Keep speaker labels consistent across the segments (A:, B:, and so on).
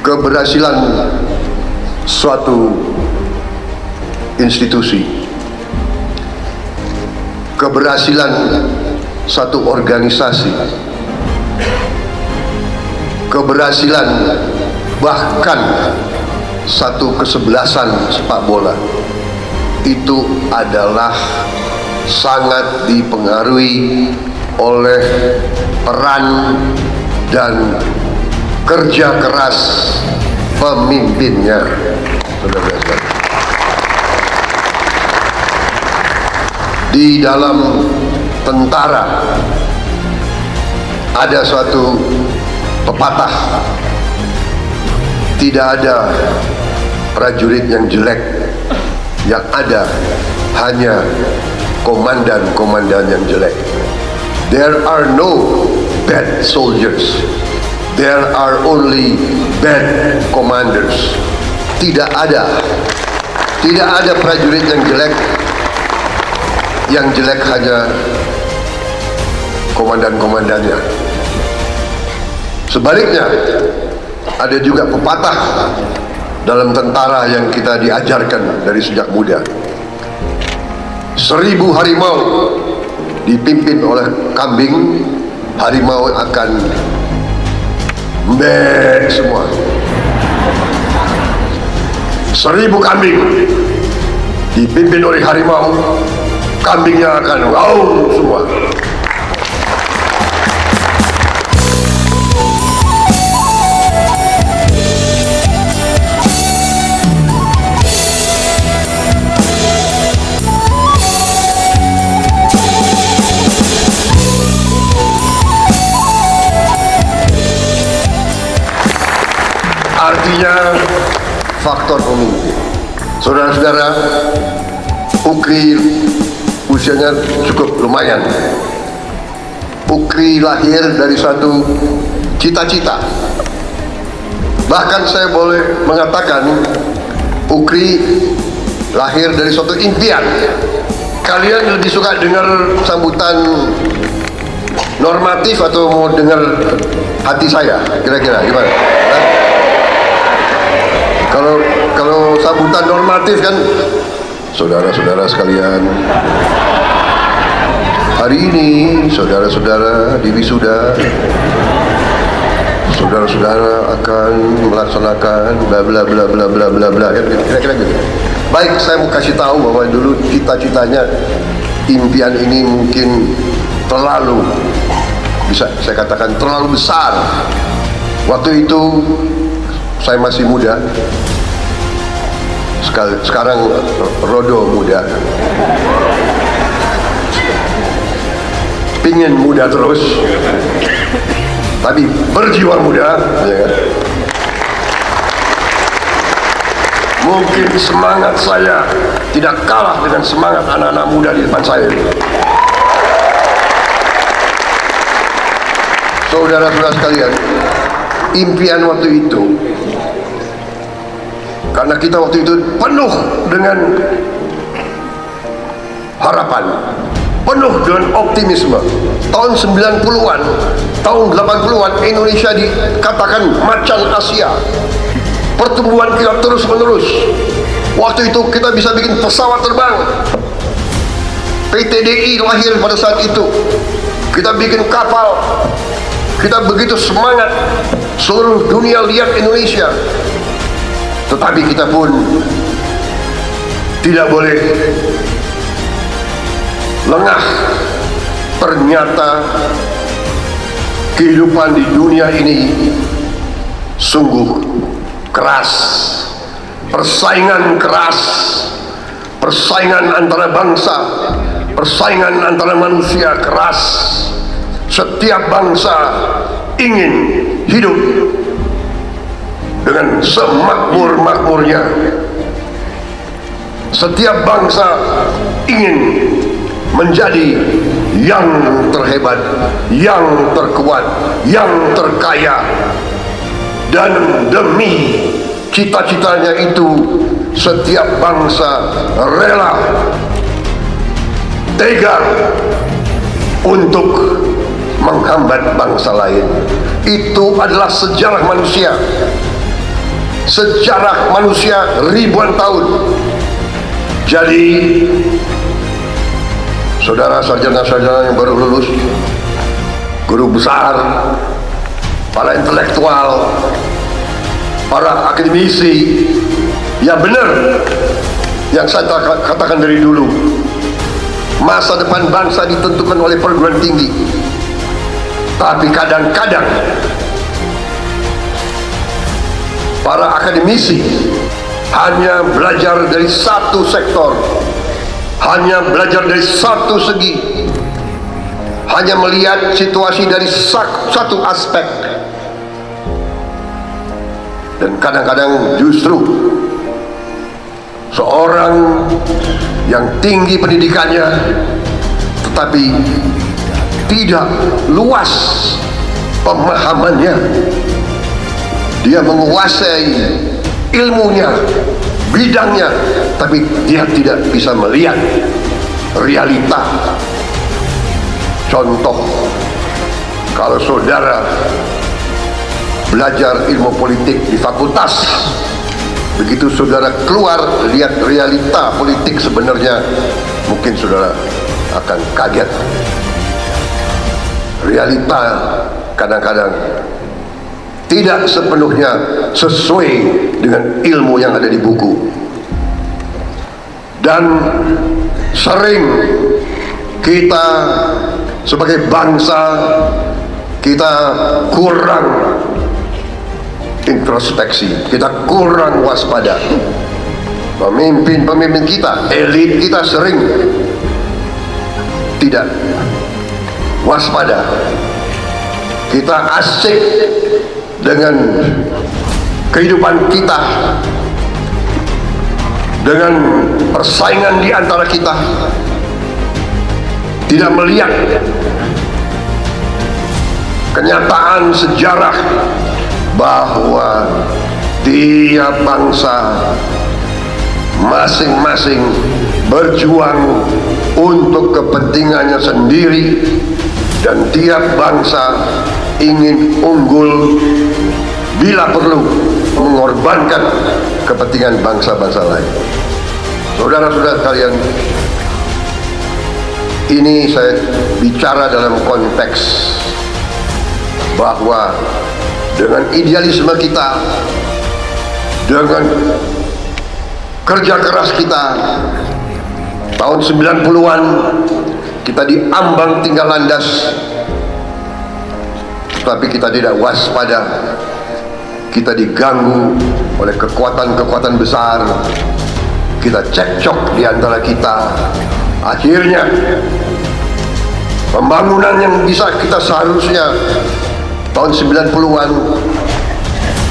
A: keberhasilan suatu institusi, keberhasilan satu organisasi, keberhasilan bahkan satu kesebelasan sepak bola itu adalah sangat dipengaruhi oleh peran dan kerja keras pemimpinnya. Di dalam tentara ada suatu pepatah, tidak ada prajurit yang jelek, yang ada hanya komandan-komandan yang jelek. There are no bad soldiers, there are only bad commanders. Tidak ada prajurit yang jelek. Yang jelek hanya komandan-komandannya. Sebaliknya, ada juga pepatah dalam tentara yang kita diajarkan dari sejak muda. 1000 harimau dipimpin oleh kambing, harimau akan mbek semua. 1000 kambing dipimpin oleh harimau, kambingnya akan wow semua. Artinya faktor pemimpin. Saudara-saudara, Ukri usianya cukup lumayan. Ukri lahir dari suatu cita-cita. Bahkan saya boleh mengatakan Ukri lahir dari suatu impian. Kalian lebih suka dengar sambutan normatif atau mau dengar hati saya? Kira-kira gimana? Kalau sambutan normatif kan, saudara-saudara sekalian, hari ini saudara-saudara di wisuda, saudara-saudara akan melaksanakan bla bla bla bla bla bla bla, kira-kira gitu. Baik, saya mau kasih tahu bahwa dulu cita-citanya, impian ini mungkin terlalu, bisa saya katakan terlalu besar. Waktu itu saya masih muda, sekarang rodo muda, pingin muda terus, tapi berjiwa muda, ya kan? Mungkin semangat saya tidak kalah dengan semangat anak-anak muda di depan saya. Saudara-saudara sekalian, impian waktu itu, karena kita waktu itu penuh dengan harapan, penuh dengan optimisme. Tahun 90-an, tahun 80-an, Indonesia dikatakan macan Asia. Pertumbuhan kita terus menerus. Waktu itu kita bisa bikin pesawat terbang. PTDI lahir pada saat itu. Kita bikin kapal. Kita begitu semangat. Seluruh dunia lihat Indonesia. Tetapi kita pun tidak boleh lengah. Ternyata kehidupan di dunia ini sungguh keras. Persaingan keras, persaingan antara bangsa, persaingan antara manusia keras. Setiap bangsa ingin hidup dengan semakmur-makmurnya. Setiap bangsa ingin menjadi yang terhebat, yang terkuat, yang terkaya. Dan demi cita-citanya itu, setiap bangsa rela, tega untuk menghambat bangsa lain. Itu adalah sejarah manusia. sejarah manusia ribuan tahun. Jadi saudara sarjana-sarjana yang baru lulus, guru besar, para intelektual, para akademisi, ya benar yang saya katakan dari dulu, masa depan bangsa ditentukan oleh perguruan tinggi. Tapi kadang-kadang para akademisi hanya belajar dari satu sektor, hanya belajar dari satu segi, hanya melihat situasi dari satu aspek, dan kadang-kadang justru seorang yang tinggi pendidikannya tetapi tidak luas pemahamannya, dia menguasai ilmunya, bidangnya, tapi dia tidak bisa melihat realita. Contoh, kalau saudara belajar ilmu politik di fakultas, begitu saudara keluar lihat realita politik sebenarnya, mungkin saudara akan kaget. Realita kadang-kadang tidak sepenuhnya sesuai dengan ilmu yang ada di buku, dan sering kita sebagai bangsa kita kurang introspeksi, kita kurang waspada. Pemimpin kita, elit kita sering tidak waspada. Kita asik dengan kehidupan kita, dengan persaingan di antara kita, tidak melihat kenyataan sejarah bahwa tiap bangsa masing-masing berjuang untuk kepentingannya sendiri, dan tiap bangsa ingin unggul bila perlu mengorbankan kepentingan bangsa-bangsa lain. Saudara-saudara sekalian, ini saya bicara dalam konteks bahwa dengan idealisme kita, dengan kerja keras kita, tahun 90-an kita diambang tinggal landas, tapi kita tidak waspada. Kita diganggu oleh kekuatan-kekuatan besar, kita cekcok di antara kita. Akhirnya pembangunan yang bisa kita seharusnya tahun 90-an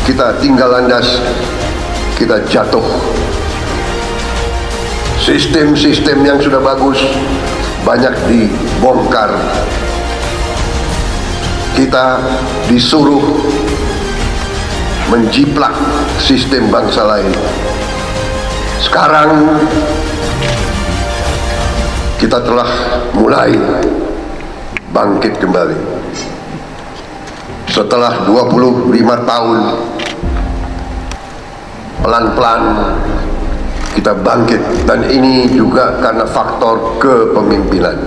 A: kita tinggal landas, kita jatuh. Sistem-sistem yang sudah bagus banyak dibongkar. Kita disuruh menjiplak sistem bangsa lain. Sekarang kita telah mulai bangkit kembali. Setelah 25 tahun pelan-pelan kita bangkit, dan ini juga karena faktor kepemimpinan.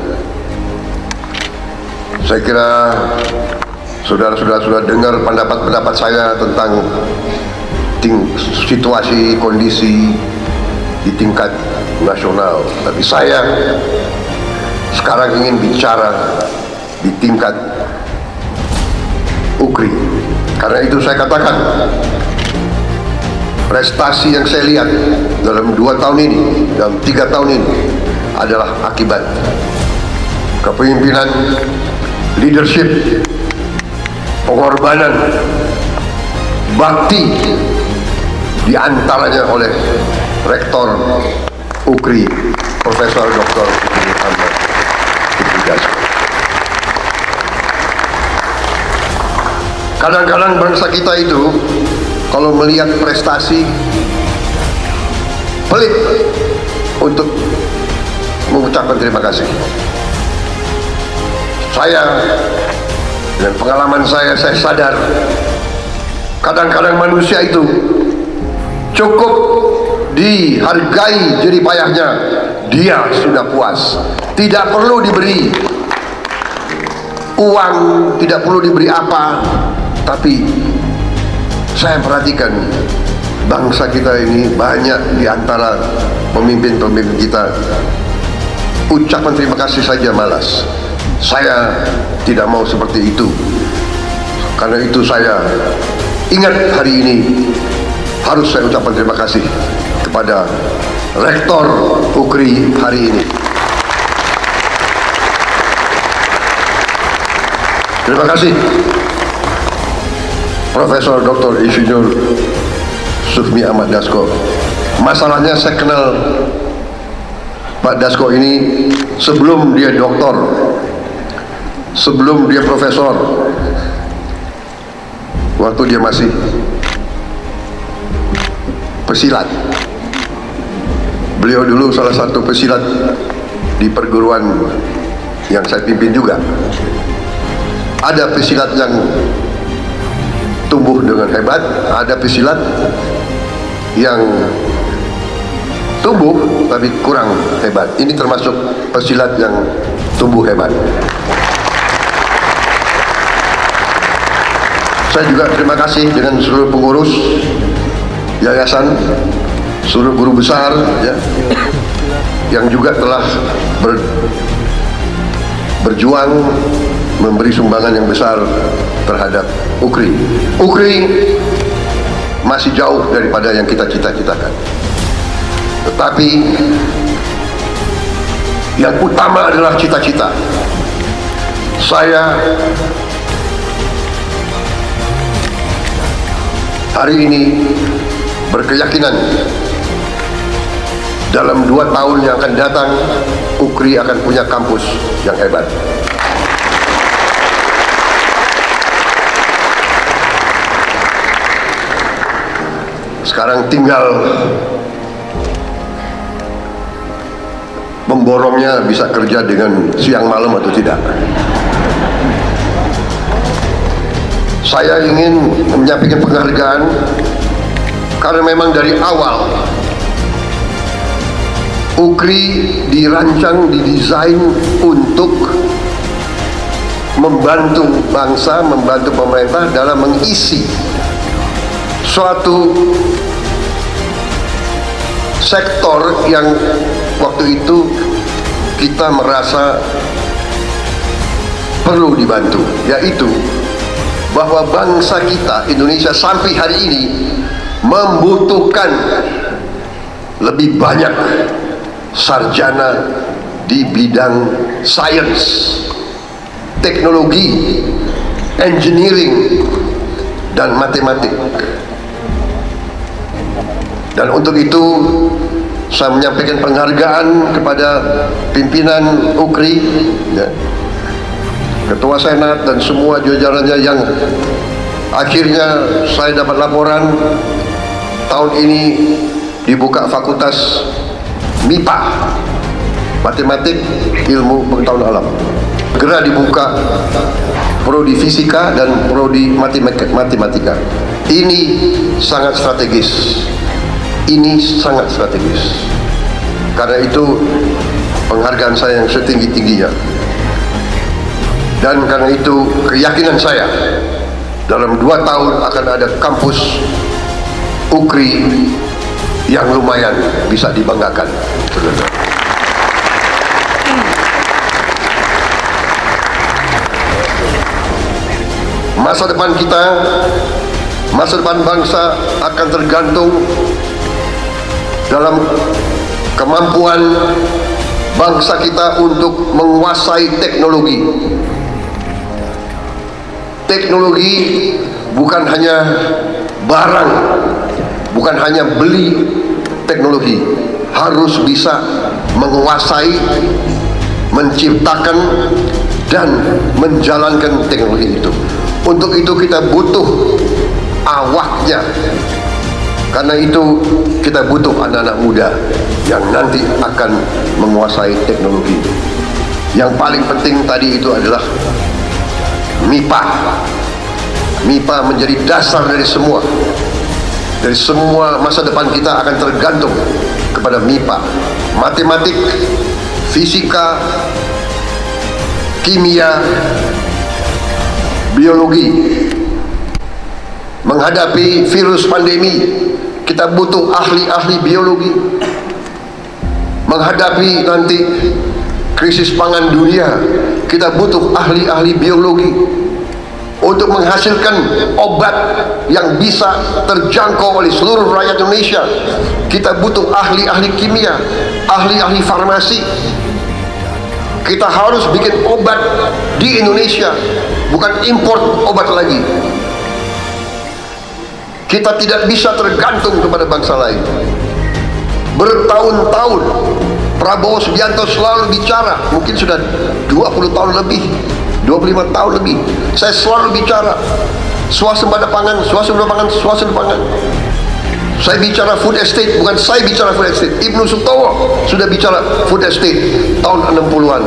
A: Saya kira saudara-saudara sudah dengar pendapat-pendapat saya tentang situasi kondisi di tingkat nasional, tapi saya sekarang ingin bicara di tingkat UKRI. Karena itu saya katakan, prestasi yang saya lihat dalam 2 tahun ini, dalam 3 tahun ini adalah akibat kepemimpinan, leadership, pengorbanan, bakti, diantaranya oleh Rektor UKRI, Profesor Dr. Muhammad Ibnu Dasko. Kadang-kadang bangsa kita itu kalau melihat prestasi pelit untuk mengucapkan terima kasih. Saya, dengan pengalaman saya sadar kadang-kadang manusia itu cukup dihargai jeripayahnya, dia sudah puas. Tidak perlu diberi uang, tidak perlu diberi apa. Tapi saya perhatikan bangsa kita ini, banyak di antara pemimpin-pemimpin kita ucapan terima kasih saja malas. Saya tidak mau seperti itu. Karena itu saya ingat hari ini harus saya ucapkan terima kasih kepada Rektor UKRI hari ini. Terima kasih Profesor Dr. Insinyur Sufmi Ahmad Dasko. Masalahnya saya kenal Pak Dasko ini sebelum dia doktor, sebelum dia profesor, waktu dia masih pesilat. Beliau dulu salah satu pesilat di perguruan yang saya pimpin juga. Ada pesilat yang tumbuh dengan hebat, ada pesilat yang tumbuh tapi kurang hebat. Ini termasuk pesilat yang tumbuh hebat. Saya juga terima kasih dengan seluruh pengurus yayasan, seluruh guru besar ya, yang juga telah berjuang memberi sumbangan yang besar terhadap UKRI. UKRI masih jauh daripada yang kita cita-citakan. Tetapi yang utama adalah cita-cita. Saya hari ini berkeyakinan dalam 2 tahun yang akan datang UKRI akan punya kampus yang hebat. Sekarang tinggal memborongnya bisa kerja dengan siang malam atau tidak. Saya ingin menyampaikan penghargaan karena memang dari awal UKRI dirancang, didesain untuk membantu bangsa, membantu pemerintah dalam mengisi suatu sektor yang waktu itu kita merasa perlu dibantu, yaitu bahwa bangsa kita Indonesia sampai hari ini membutuhkan lebih banyak sarjana di bidang sains, teknologi, engineering, dan matematik. Dan untuk itu saya menyampaikan penghargaan kepada pimpinan UKRI ya, Ketua Senat dan semua jajarannya yang akhirnya saya dapat laporan tahun ini dibuka Fakultas MIPA, Matematik Ilmu Pengetahuan Alam. Segera dibuka prodi fisika dan prodi matematika. Ini sangat strategis. Ini sangat strategis. Karena itu penghargaan saya yang setinggi-tingginya. Dan karena itu keyakinan saya dalam 2 tahun akan ada kampus UKRI yang lumayan bisa dibanggakan. Masa depan kita, masa depan bangsa akan tergantung dalam kemampuan bangsa kita untuk menguasai teknologi. Teknologi bukan hanya barang, bukan hanya beli teknologi, harus bisa menguasai, menciptakan dan menjalankan teknologi itu. Untuk itu kita butuh awaknya. Karena itu kita butuh anak-anak muda yang nanti akan menguasai teknologi. Yang paling penting tadi itu adalah MIPA. MIPA menjadi dasar dari semua. Dari semua masa depan kita akan tergantung kepada MIPA, matematik, fisika, kimia, biologi. Menghadapi virus pandemi, kita butuh ahli-ahli biologi. Menghadapi nanti krisis pangan dunia, kita butuh ahli-ahli biologi. Untuk menghasilkan obat yang bisa terjangkau oleh seluruh rakyat Indonesia, kita butuh ahli-ahli kimia, ahli-ahli farmasi. Kita harus bikin obat di Indonesia, bukan import obat lagi. Kita tidak bisa tergantung kepada bangsa lain. Bertahun-tahun Prabowo Subianto selalu bicara, mungkin sudah 20 tahun lebih, 25 tahun lebih, saya selalu bicara swasembada pangan, swasembada pangan, swasembada pangan. Saya bicara food estate, bukan saya bicara food estate. Ibnu Sutowo sudah bicara food estate tahun 60-an.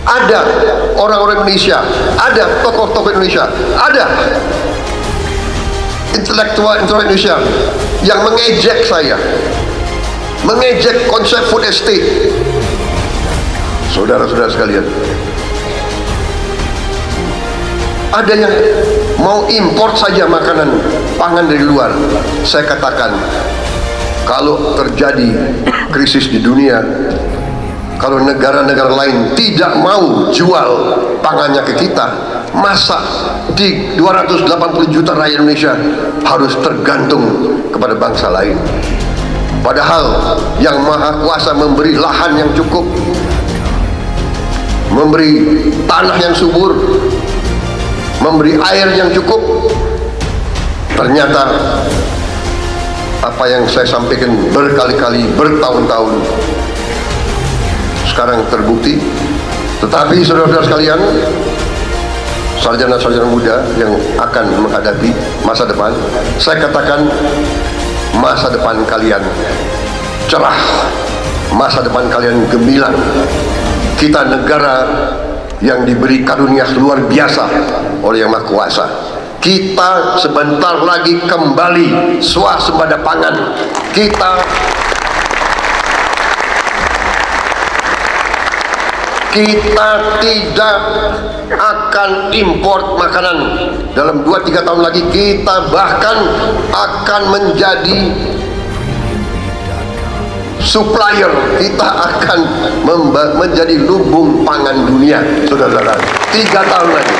A: Ada orang-orang Indonesia, ada tokoh-tokoh Indonesia, ada intelektual Indonesia yang mengejek saya, mengejek konsep food estate. Saudara-saudara sekalian, ada yang mau import saja makanan pangan dari luar. Saya katakan, kalau terjadi krisis di dunia, kalau negara-negara lain tidak mau jual pangannya ke kita, masa di 280 juta rakyat Indonesia harus tergantung kepada bangsa lain? Padahal yang Maha Kuasa memberi lahan yang cukup, memberi tanah yang subur, memberi air yang cukup. Ternyata apa yang saya sampaikan berkali-kali, bertahun-tahun, sekarang terbukti. Tetapi saudara-saudara sekalian, sarjana-sarjana muda yang akan menghadapi masa depan, saya katakan masa depan kalian cerah, masa depan kalian gemilang. Kita negara yang diberi karunia luar biasa oleh Yang Maha Kuasa. Kita sebentar lagi kembali swasembada pangan. Kita tidak akan import makanan. Dalam 2-3 tahun lagi kita bahkan akan menjadi supplier, kita akan menjadi lumbung pangan dunia, saudara-saudara. 3 tahun lagi.